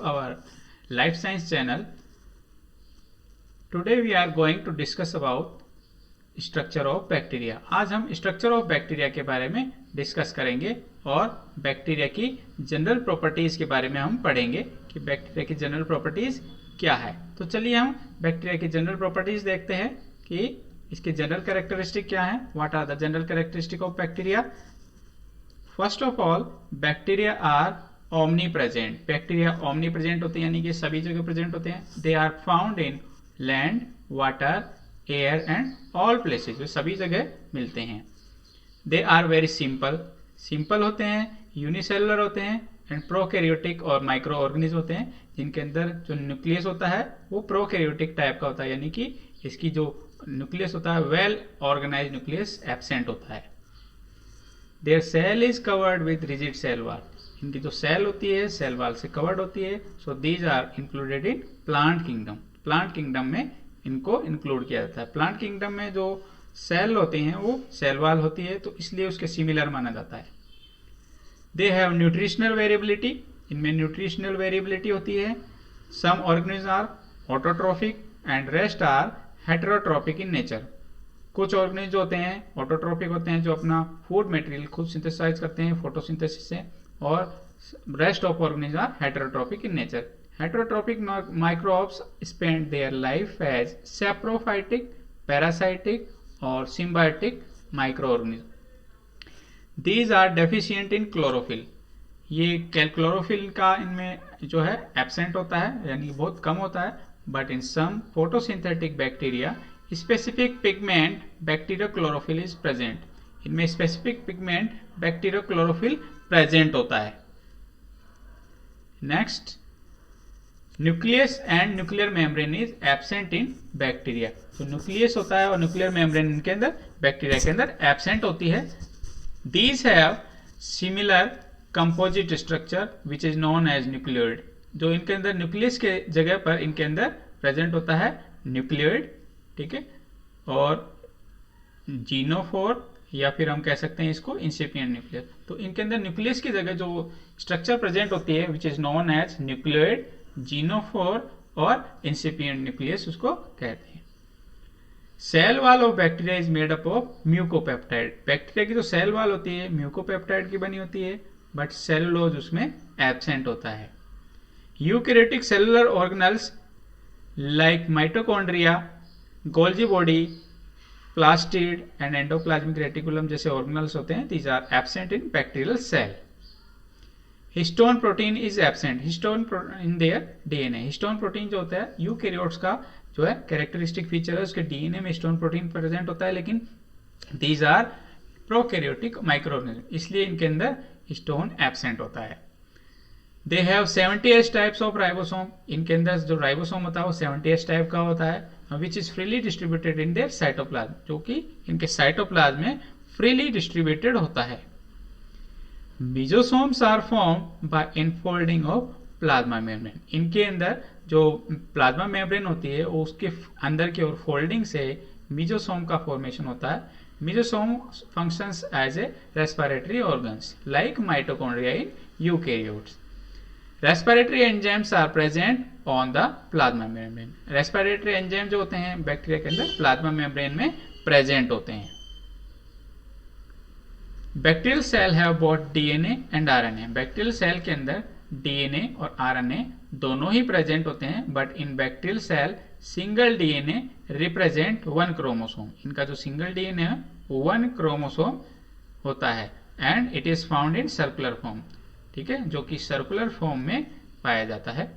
our Life Science channel. Today we are going to discuss about structure of bacteria. आज हम structure of bacteria के बारे में discuss करेंगे और बैक्टीरिया की जनरल प्रॉपर्टीज के बारे में हम पढ़ेंगे कि बैक्टीरिया की जनरल प्रॉपर्टीज क्या है। तो चलिए हम बैक्टीरिया की जनरल प्रॉपर्टीज देखते हैं कि इसके जनरल कैरेक्टरिस्टिक क्या है। What are the general characteristic of bacteria? First of all, bacteria are omnipresent. Bacteria omnipresent होते हैं, यानी कि सभी जगह प्रेजेंट होते हैं। They are found in land, water, air and all places, वे सभी जगह मिलते हैं। They are very simple, simple होते हैं, यूनिसेलुलर होते हैं एंड प्रोकैरियोटिक और माइक्रो ऑर्गेनिज्म होते हैं, जिनके अंदर जो न्यूक्लियस होता है वो प्रोकैरियोटिक टाइप का होता है, यानी कि इसकी जो न्यूक्लियस होता है वेल ऑर्गेनाइज न्यूक्लियस एब्सेंट होता है। Their cell is covered with rigid cell wall, इनकी जो सेल होती है सेल वॉल से कवर्ड होती है। So these are included in plant kingdom. Plant kingdom में इनको इंक्लूड किया जाता है। प्लांट किंगडम में जो सेल होते हैं वो सेल वॉल होती है, तो इसलिए उसके सिमिलर माना जाता है। दे हैव न्यूट्रिशनल वेरिएबिलिटी, इनमें न्यूट्रिशनल वेरिएबिलिटी होती है। Some organism are autotrophic and rest are हेटेरोट्रोपिक in nature. कुछ ऑर्गेनिज्म जो होते हैं ऑटोट्रोपिक होते हैं, जो अपना फूड मटेरियल खुद सिंथेसाइज करते हैं फोटोसिंथेसिस से, और rest of organism are हेटेरोट्रोपिक in nature. Heterotrophic microbes spend their life as saprophytic, parasitic or symbiotic microorganisms. These are deficient in chlorophyll. ये क्लोरोफिल का इनमें जो है एब्सेंट होता है, यानी बहुत कम होता है। But in some photosynthetic bacteria specific pigment bacteria chlorophyll is present. इनमें specific pigment bacteria chlorophyll present होता है। Next, nucleus and nuclear membrane is absent in bacteria. तो न्यूक्लियस होता है और न्यूक्लियर मेम्ब्रेन इनके अंदर बैक्टीरिया के अंदर एब्सेंट होती है। These have similar composite structure which is known as nucleoid. जो इनके अंदर न्यूक्लियस के जगह पर इनके अंदर प्रेजेंट होता है न्यूक्लियोइड, ठीक है, और जीनोफोर या फिर हम कह सकते हैं इसको इंसिपिएंट न्यूक्लियस। तो इनके अंदर न्यूक्लियस की जगह जो स्ट्रक्चर प्रेजेंट होती है which is known as nucleoid, genophore और इंसिपिएंट न्यूक्लियस उसको कहते हैं। Cell wall of bacteria is made up of mucopeptide. Bacteria की जो सेल वॉल होती है म्यूकोपेप्टाइड की बनी होती है, बट सेलुलोज उसमें एब्सेंट होता है। Eukaryotic cellular organelles like mitochondria, Golgi body, plastid and endoplasmic reticulum जैसे ऑर्गेनल्स होते हैं, these are absent in bacterial cell. Histone protein is absent, histone in their DNA. Histone protein जो होता है eukaryotes का जो है कैरेक्टरिस्टिक फीचर है, उसके डीएनए में हिस्टोन प्रोटीन प्रेजेंट होता है, लेकिन दीज आर प्रोकैरियोटिक माइक्रोऑर्गेनिज्म, इसलिए इनके अंदर हिस्टोन एब्सेंट होता है। They have 70S types of ribosome. इनके अंदर जो राइबोसोम होता है वो 70S टाइप का होता है, which is freely distributed in their cytoplasm, जो कि इनके साइटोप्लाज्म में फ्रीली डिस्ट्रीब्यूटेड होता है। Mesosomes are formed by enfolding of plasma membrane. इनके अंदर जो प्लाज्मा मेम्ब्रेन होती है उसके अंदर की ओर फोल्डिंग से मीजोसोम का फॉर्मेशन होता है। Mesosome functions as a respiratory organs like mitochondria in eukaryotes. Respiratory enzymes are present on the plasma membrane. Respiratory enzyme जो होते हैं बैक्टीरिया के अंदर प्लाज्मा मेम्ब्रेन में प्रेजेंट होते हैं। Bacterial cell have both DNA and RNA. Bacterial cell के अंदर डीएनए और आरएनए दोनों ही प्रेजेंट होते हैं, but in bacterial cell single DNA represent 1 chromosome. इनका जो सिंगल डीएनए है 1 क्रोमोसोम होता है and it is found in circular form, ठीक है, जो कि सर्कुलर फॉर्म में पाया जाता है।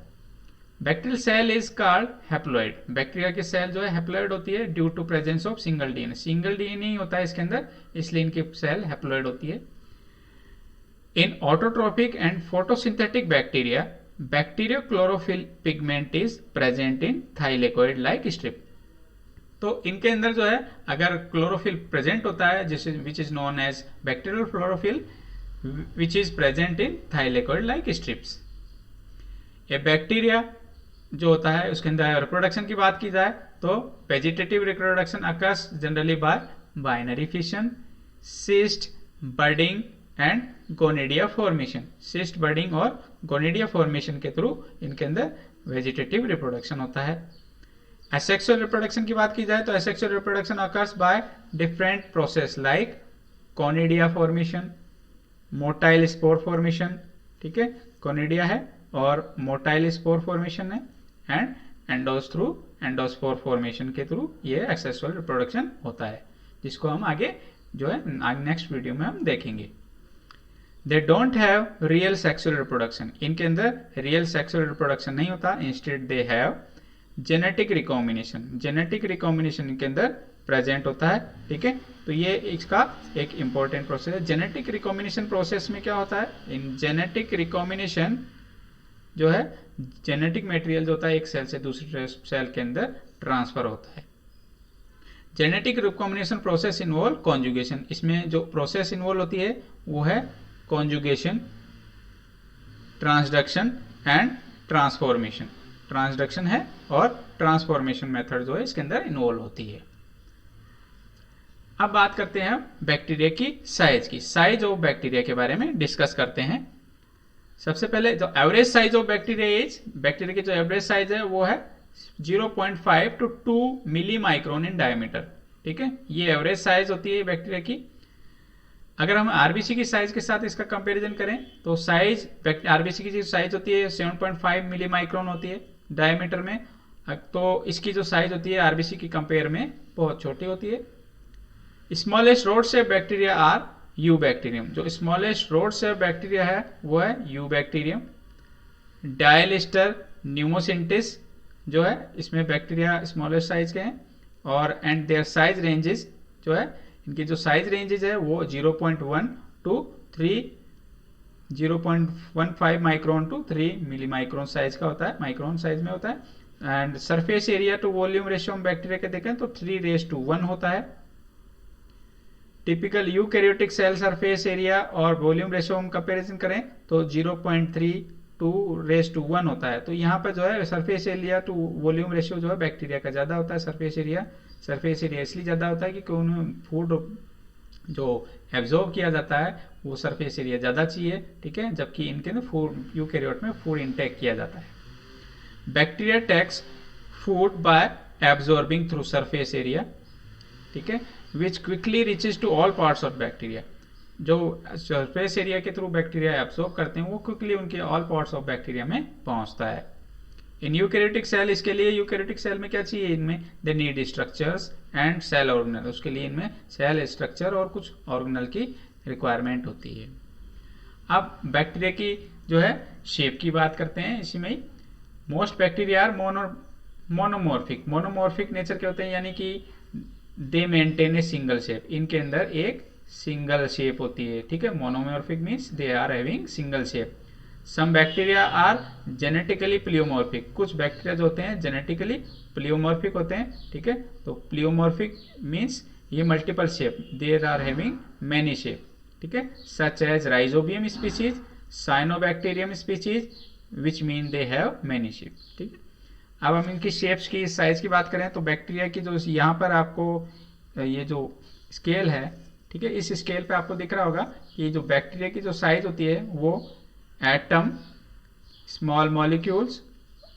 Bacterial cell is called haploid. Bacteria की सेल जो है हैप्लॉइड होती है due to presence of single DNA. Single DNA ही होता है इसके अंदर, इसलिए इनकी सेल हैप्लॉइड होती है। In autotrophic and photosynthetic bacteria, bacteria chlorophyll pigment is present in thylakoid like strip. तो इनके अंदर जो है अगर क्लोरोफिल प्रेजेंट होता है जैसे which is known as bacterial chlorophyll which is present in thylakoid like strips. A bacteria जो होता है उसके अंदर रिप्रोडक्शन की बात की जाए तो vegetative reproduction occurs generally by binary fission, cyst, budding and gonidia formation, cyst budding और गोनिडिया फॉर्मेशन के थ्रू इनके अंदर वेजिटेटिव रिप्रोडक्शन होता है। एसेक्सुअल रिप्रोडक्शन की बात की जाए तो asexual reproduction occurs by different process like conidia formation, motile spore formation, ठीक है, कोनिडिया है और मोटाइल स्पोर फॉर्मेशन है, एंड एंडोस्पोर फॉर्मेशन के थ्रू ये एसेक्सुअल रिप्रोडक्शन होता है, जिसको हम आगे जो है नेक्स्ट वीडियो में हम देखेंगे। They don't have real sexual reproduction, इनके अंदर रियल सेक्सुअल रिप्रोडक्शन नहीं होता, instead they have genetic recombination, genetic recombination इनके अंदर प्रेजेंट होता है, ठीक है। तो ये इसका एक इंपॉर्टेंट प्रोसेस है। जेनेटिक रिकॉम्बिनेशन प्रोसेस में क्या होता है, इन जेनेटिक रिकॉम्बिनेशन जो है जेनेटिक मटेरियल जो होता है एक सेल से दूसरे सेल के अंदर ट्रांसफर होता है। Genetic recombination process involve conjugation, इसमें जो प्रोसेस इन्वॉल्व होती है वो है conjugation, transduction and transformation, transduction है और ट्रांसफॉर्मेशन मेथड जो है इसके अंदर इन्वॉल्व होती है। अब बात करते हैं बैक्टीरिया की साइज की, साइज ऑफ बैक्टीरिया के बारे में डिस्कस करते हैं। सबसे पहले जो average size of bacteria is, bacteria की जो एवरेज साइज है वो है 0.5 to 2 milli micron in diameter, ठीक है, ये एवरेज साइज होती है बैक्टीरिया की। अगर हम आरबीसी की साइज के साथ इसका कंपैरिजन करें तो साइज आरबीसी की जो साइज होती है 7.5 मिली माइक्रोन होती है डायमीटर में, तो इसकी जो साइज होती है आरबीसी की कंपेयर में बहुत छोटी होती है। Smallest rod shape bacteria are you bacterium, जो स्मॉलेस्ट रोड शेप बैक्टीरिया है वो है यू बैक्टीरियम। डायलिस्टर न्यूमोसिंटिस जो है इसमें बैक्टीरिया स्मॉलेस्ट साइज के हैं, और एंड देयर साइज रेंजेस जो है इनकी जो साइज रेंजेस है वो 0.1 to 3 0.15 micron to 3 milli micron size का होता है, माइक्रोन साइज में होता है। And surface area to volume ratio हम बैक्टीरिया के देखें तो 3:1 होता है। Typical eukaryotic cell surface area और वॉल्यूम रेशियो हम कंपैरिजन करें तो 0.32:1 होता है। तो यहाँ पर जो है surface area to volume ratio जो है बैक्टीरिया का ज्यादा होता है, सरफेस एरिया इसलिए ज्यादा होता है क्योंकि उन्हें फूड जो एब्जॉर्ब किया जाता है वो सरफेस एरिया ज्यादा चाहिए, ठीक है, जबकि इनके अंदर फूड यूकैरियोट में फूड इनटेक किया जाता है। Bacteria takes food by absorbing through surface area, ठीक है, which quickly reaches to all parts of bacteria, जो सरफेस एरिया के थ्रू बैक्टीरिया एब्जॉर्ब करते हैं वो क्विकली उनके ऑल पार्ट्स ऑफ बैक्टीरिया में पहुंचता है। इन यूकैरियोटिक सेल, इसके लिए यूकैरियोटिक सेल में क्या चाहिए, इनमें they need structures and cell organelle, उसके लिए इनमें सेल स्ट्रक्चर और कुछ ऑर्गेनल की रिक्वायरमेंट होती है। अब बैक्टीरिया की जो है शेप की बात करते हैं इसी में ही। Most bacteria are monomorphic, monomorphic nature के होते हैं, यानी कि they maintain a single shape, इनके अंदर एक सिंगल शेप होती है, ठीक है, monomorphic means they are having single shape. Some bacteria are genetically pleomorphic, कुछ बैक्टीरिया जो होते हैं जेनेटिकली प्लियोमॉर्फिक होते हैं, ठीक है, तो प्लियोमॉर्फिक मीन्स ये multiple shape, there are having many shape, ठीक है, such as rhizobium species, cyanobacterium species which mean they have many shape, ठीक है। अब हम इनकी शेप्स की साइज की बात करें तो बैक्टीरिया की जो यहाँ पर आपको ये जो स्केल है, ठीक है, इस स्केल पे आपको दिख रहा होगा कि जो बैक्टीरिया की जो साइज होती है वो atom, small molecules,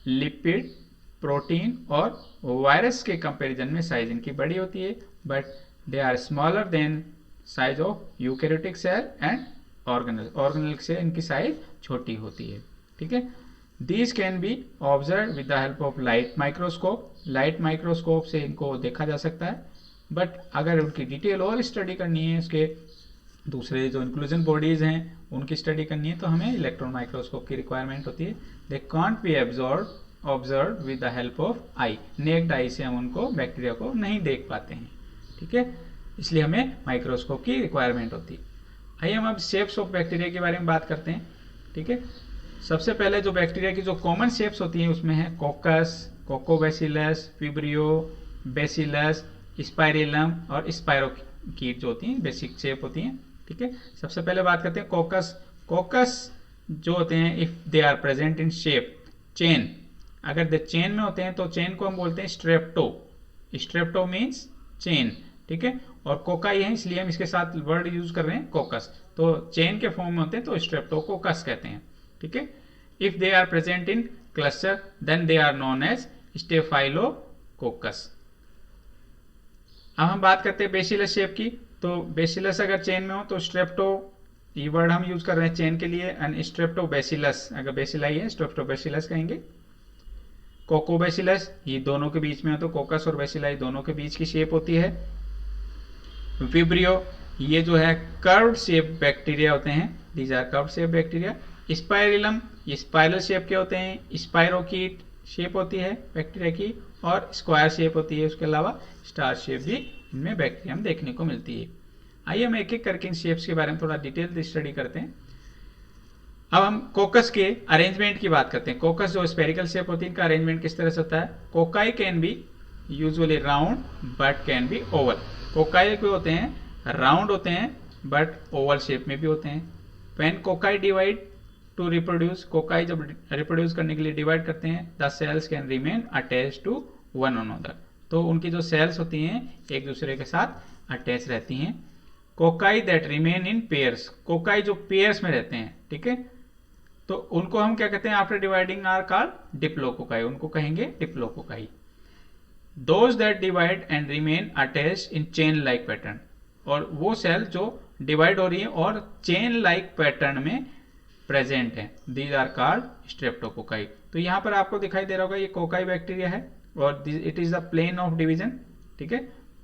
lipid, protein और वायरस के कंपैरिजन में साइज इनकी बड़ी होती है, but they are smaller than size of eukaryotic cell and organelle से इनकी साइज छोटी होती है, ठीक है। These can be observed with the help of light microscope, light microscope से इनको देखा जा सकता है, बट अगर उनकी डिटेल और स्टडी करनी है, उसके दूसरे जो इंक्लूजन बॉडीज हैं उनकी स्टडी करनी है तो हमें इलेक्ट्रॉन माइक्रोस्कोप की रिक्वायरमेंट होती है। They can't be observe with the help of I, necked आई से हम उनको बैक्टीरिया को नहीं देख पाते हैं, ठीक है, इसलिए हमें माइक्रोस्कोप की रिक्वायरमेंट होती है। आइए हम अब शेप्स ऑफ बैक्टीरिया के बारे में बात करते हैं, ठीक है। सबसे पहले जो बैक्टीरिया की जो कॉमन शेप्स होती हैं उसमें है कोकस, कोकोबैसिलस, विब्रियो, बेसिलस, स्पाइरेलम और स्पाइरोकीट जो होती हैं बेसिक शेप होती हैं, ठीक है। सबसे पहले बात करते हैं कोकस। कोकस जो होते हैं if they are present in shape chain, अगर दे चेन में होते हैं तो चेन को हम बोलते हैं स्ट्रेप्टो, स्ट्रेप्टो मीन्स चेन, ठीक है, और कोका ही है इसलिए हम इसके साथ वर्ड यूज कर रहे हैं कोकस। तो चेन के फॉर्म में होते हैं तो स्ट्रेप्टोकोकस कहते हैं, ठीक है। If they are present in cluster then they are known as staphylococcus. अब हम बात करते हैं बेसिलस शेप की। तो बेसिलस अगर चेन में हो तो स्ट्रेप्टो, ये वर्ड हम यूज कर रहे हैं चेन के लिए, एंड स्ट्रेप्टोबैसिलस अगर बेसिलाई है स्ट्रेप्टोबैसिलस कहेंगे। कोकोबैसिलस ये दोनों के बीच में है तो कोकस और बेसिलाई दोनों के बीच की शेप होती है। विब्रियो ये जो है कर्व्ड शेप बैक्टीरिया होते हैं, these are curved shape bacteria. Spirillum ये स्पाइरल शेप के होते हैं। स्पाइरोकीट शेप होती है बैक्टीरिया की और स्क्वायर शेप होती है। उसके अलावा स्टार शेप भी इनमें बैक्टीरिया में देखने को मिलती है। आइए हम एक एक करके इन शेप्स के बारे में थोड़ा डिटेल स्टडी करते हैं। अब हम कोकस के अरेंजमेंट की बात करते हैं। कोकस जो स्पेरिकल शेप होती है इनका अरेंजमेंट किस तरह से होता है। Cocci can be usually round but can be oval. Cocci के होते हैं राउंड होते हैं बट ओवल शेप में भी होते हैं। When cocci divide to reproduce, cocci जब रिप्रोड्यूस करने के लिए डिवाइड करते हैं, the cells can remain attach to one another, तो उनकी जो सेल्स होती हैं एक दूसरे के साथ अटैच रहती हैं। Cocci that remain in pairs, cocci जो पेयर्स में रहते हैं, ठीक है, तो उनको हम क्या कहते हैं after dividing are called diplococci, उनको कहेंगे diplococci. Those that divide and remain attached in chain like pattern, और वो सेल जो डिवाइड हो रही है और चेन लाइक पैटर्न में प्रेजेंट है, दीज आर कॉल्ड स्ट्रेप्टोकोकाई। तो यहां पर आपको दिखाई दे रहा होगा ये कोकाई बैक्टीरिया है और it is the plane of division, ठीक है।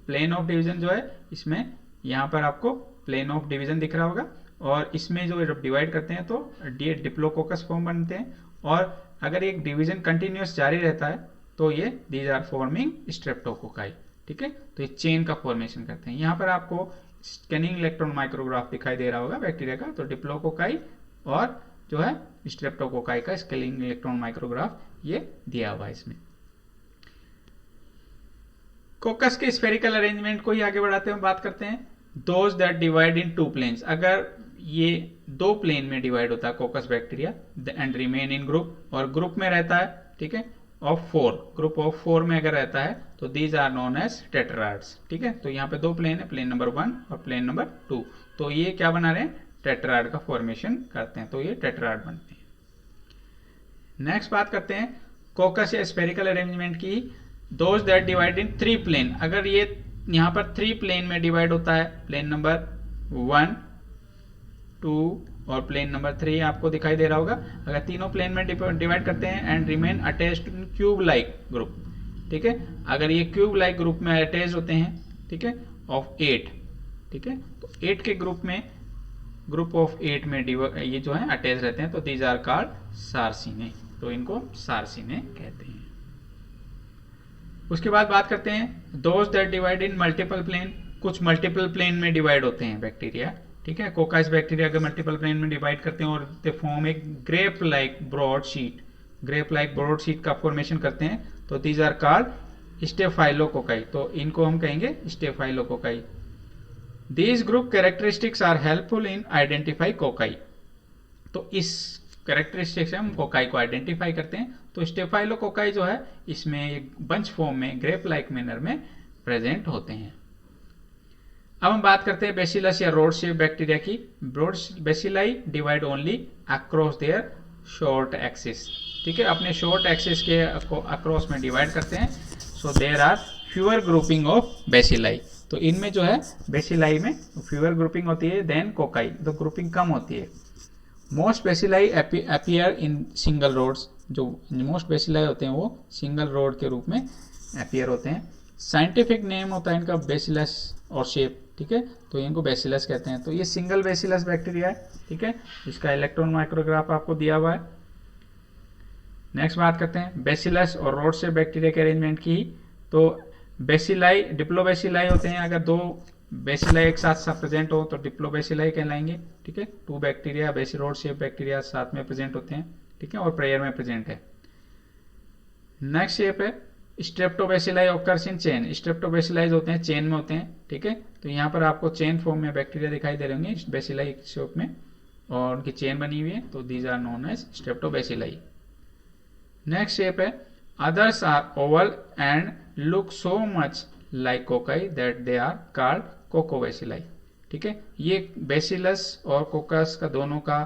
प्लेन ऑफ डिवीजन जो है इसमें यहां पर आपको प्लेन ऑफ डिवीजन दिख रहा होगा और इसमें जो डिवाइड करते हैं तो डिप्लोकोकस फॉर्म बनते हैं। और अगर एक डिवीजन कंटिन्यूअस जारी रहता है तो ये दीज आर फॉर्मिंग स्ट्रेप्टोकोकाई, ठीक है। तो ये चेन का फॉर्मेशन करते हैं। यहाँ पर आपको स्कैनिंग इलेक्ट्रॉन माइक्रोग्राफ दिखाई दे रहा होगा बैक्टीरिया का, तो डिप्लोकोकाई और जो है स्ट्रेप्टोकोकाई का स्कैनिंग इलेक्ट्रॉन माइक्रोग्राफ ये दिया हुआ है इसमें। कोकस के स्फेरिकल अरेंजमेंट को ही आगे बढ़ाते हुए बात करते हैं। Those that divide in two planes, अगर ये दो प्लेन में डिवाइड होता है coccus bacteria and remain in group, और ग्रुप में रहता है, ठीक है, of four, group of four में अगर रहता है तो these are known as tetrads, ठीक है। तो यहाँ पे दो प्लेन है, प्लेन नंबर 1 और प्लेन नंबर 2, तो ये क्या बना रहे हैं, टेट्राड का फॉर्मेशन करते हैं, तो ये टेट्राड बनते हैं। नेक्स्ट बात करते हैं कोकस या स्फेरिकल अरेंजमेंट की। Those that divide in 3 plane, अगर ये यहाँ पर 3 प्लेन में डिवाइड होता है, प्लेन नंबर 1, 2 और प्लेन नंबर 3 आपको दिखाई दे रहा होगा। अगर तीनों प्लेन में डिवाइड करते हैं and remain attached in cube like group, ठीक है, अगर ये क्यूब लाइक ग्रुप में अटैच होते हैं, ठीक है, ऑफ 8, ठीक है, तो 8 के ग्रुप में, ग्रुप ऑफ 8 में ये जो है अटैच रहते हैं, तो दीज आर कॉल्ड सार्सिने, तो इनको सार्सिने कहते हैं। उसके बाद बात करते हैं those that divide in multiple plane, कुछ मल्टीपल प्लेन में डिवाइड होते हैं बैक्टीरिया, ठीक है। कोकास बैक्टीरिया अगर मल्टीपल प्लेन में डिवाइड करते हैं और दे फॉर्म एक grape like broad sheet, grape like broad sheet का फॉर्मेशन करते हैं, तो दीज आर कॉल्ड स्टेफाइलोकोकाई, तो इनको हम कहेंगे staphylococci. These group characteristics are helpful in identify cocci, तो इस कैरेक्टरिस्टिक्स से हम कोकाई को आइडेंटिफाई करते हैं। तो स्टेफाइलोकोकाई जो है इसमें एक बंच फॉर्म में ग्रेप लाइक मैनर में प्रेजेंट होते हैं। अब हम बात करते हैं बेसिलस या रोड शेप बैक्टीरिया की। Broad bacilli divide only across their short axis, ठीक है, अपने शॉर्ट एक्सिस के अक्रॉस में डिवाइड करते हैं। So there are fewer grouping of bacilli, तो इनमें जो है बेसिलाई में फ्यूअर ग्रुपिंग होती है देन कोकाई, तो ग्रुपिंग कम होती है। Most bacilli appear in single rods, जो मोस्ट बेसिलाई होते हैं वो सिंगल रोड के रूप में अपीयर होते हैं। साइंटिफिक नेम होता है इनका बेसिलस और शेप, ठीक है, तो इनको बेसिलस कहते हैं। तो ये सिंगल बेसिलस बैक्टीरिया है, ठीक है, इसका इलेक्ट्रॉन माइक्रोग्राफ आपको दिया हुआ है। नेक्स्ट बात करते हैं बेसिलस और रोड शेप बैक्टीरिया के अरेंजमेंट की। तो बेसिलाई डिप्लोबेसिलाई होते हैं, अगर दो बेसिलाई एक साथ प्रेजेंट हो तो डिप्लोबेसिलाई कहलाएंगे, ठीक है। 2 बैक्टीरिया रोड शेप बैक्टीरिया साथ में प्रेजेंट होते हैं, ठीक है, और पेयर में प्रेजेंट है। नेक्स्ट शेप है स्ट्रेप्टोबेसिलाई ऑकर्स इन चेन, स्ट्रेप्टोबेसिलाई होते हैं चेन में होते हैं, ठीक है, तो यहाँ पर आपको चेन फॉर्म में बैक्टीरिया दिखाई दे रहे होंगे बेसिलाई शेप में और उनकी चेन बनी हुई है, तो these are known as streptobacilli. Next shape है others are oval and look so much like cocci that they are called coccobacilli, ठीक है। ये बेसिलस और कोकस का दोनों का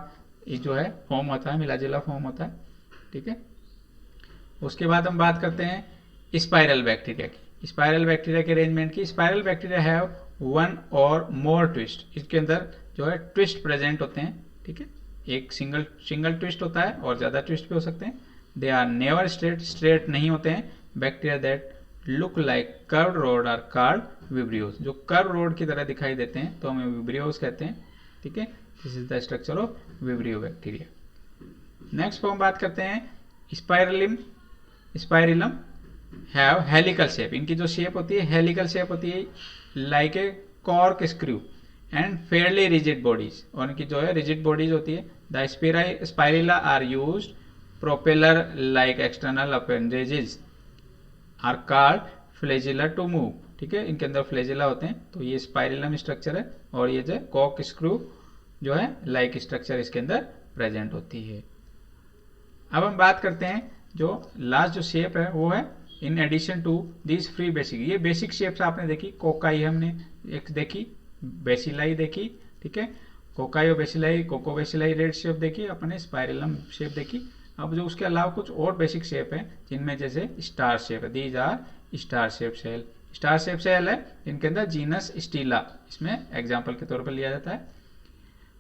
ये जो है फॉर्म होता है, मिला जुला फॉर्म होता है, ठीक है। उसके बाद हम बात करते हैं स्पाइरल बैक्टीरिया की। स्पाइरल बैक्टीरिया के अरेंजमेंट की। स्पाइरल बैक्टीरिया हैव वन और मोर ट्विस्ट, इसके अंदर जो है ट्विस्ट प्रेजेंट होते हैं, ठीक है। एक सिंगल ट्विस्ट होता है और ज्यादा ट्विस्ट भी हो सकते हैं। दे आर नेवर स्ट्रेट नहीं होते हैं। Bacteria that look like curve rod are called vibrios, जो कर्व रोड की तरह दिखाई देते हैं तो हमें विब्रियोज कहते हैं, ठीक है। This is the structure of vibrio bacteria. Next पर हम बात करते हैं स्पाइरिलम हैव हेलिकल शेप। इनकी जो शेप होती है हेलिकल शेप होती है, like a corkscrew and fairly rigid bodies, और इनकी जो है रिजिड बॉडीज होती है। The spirilla are used propeller like external appendages are called flagella to move, ठीक है। इनके अंदर फ्लैजिला होते हैं, तो ये स्पाइरिलम स्ट्रक्चर है, और ये जो कॉर्क स्क्रू जो है लाइक स्ट्रक्चर इसके अंदर प्रेजेंट होती है। अब हम बात करते हैं जो लास्ट जो शेप है वो है in addition to this free basic. ये बेसिक शेप्स आपने देखी, कोकाई हमने एक देखी, बेसिलाई देखी, ठीक है। कोकाई और bacilli, coccobacilli rod shape देखी अपने, स्पाइरिलम शेप देखी। अब जो उसके अलावा कुछ और बेसिक शेप है जिनमें जैसे स्टार शेप है, these are star shape cell. Star shape cell है इनके अंदर जीनस स्टीला इसमें एग्जाम्पल के तौर पर लिया जाता है।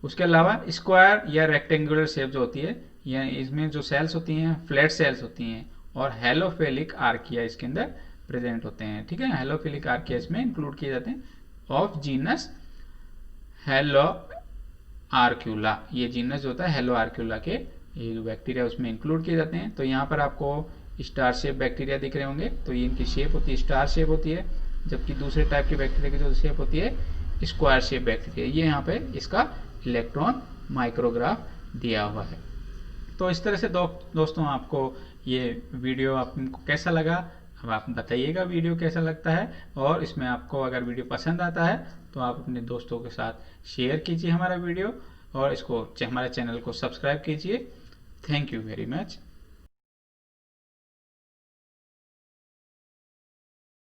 उसके अलावा स्क्वायर या रेक्टेंगुलर शेप जो होती है, या इसमें जो सेल्स होती हैं फ्लैट सेल्स होती हैं, और हेलोफिलिक आर्किया इसके अंदर प्रेजेंट होते हैं, ठीक है। हेलोफिलिक आर्किया इसमें इंक्लूड किए जाते हैं ऑफ जीनस हेलो आर्क्यूला। ये जीनस जो होता है हेलो आर्क्यूला के ये जो बैक्टीरिया उसमें इंक्लूड किए जाते हैं। तो यहाँ पर आपको स्टार शेप बैक्टीरिया दिख रहे होंगे, तो ये इनकी शेप होती है स्टार शेप होती है, जबकि दूसरे टाइप के बैक्टीरिया की जो शेप होती है स्क्वायर शेप बैक्टीरिया। ये यहाँ पे इसका इलेक्ट्रॉन माइक्रोग्राफ दिया हुआ है। तो इस तरह से दोस्तों आपको ये वीडियो आपको कैसा लगा, अब आप बताइएगा वीडियो कैसा लगता है, और इसमें आपको अगर वीडियो पसंद आता है तो आप अपने दोस्तों के साथ शेयर कीजिए हमारा वीडियो, और इसको हमारे चैनल को सब्सक्राइब कीजिए। Thank you very much.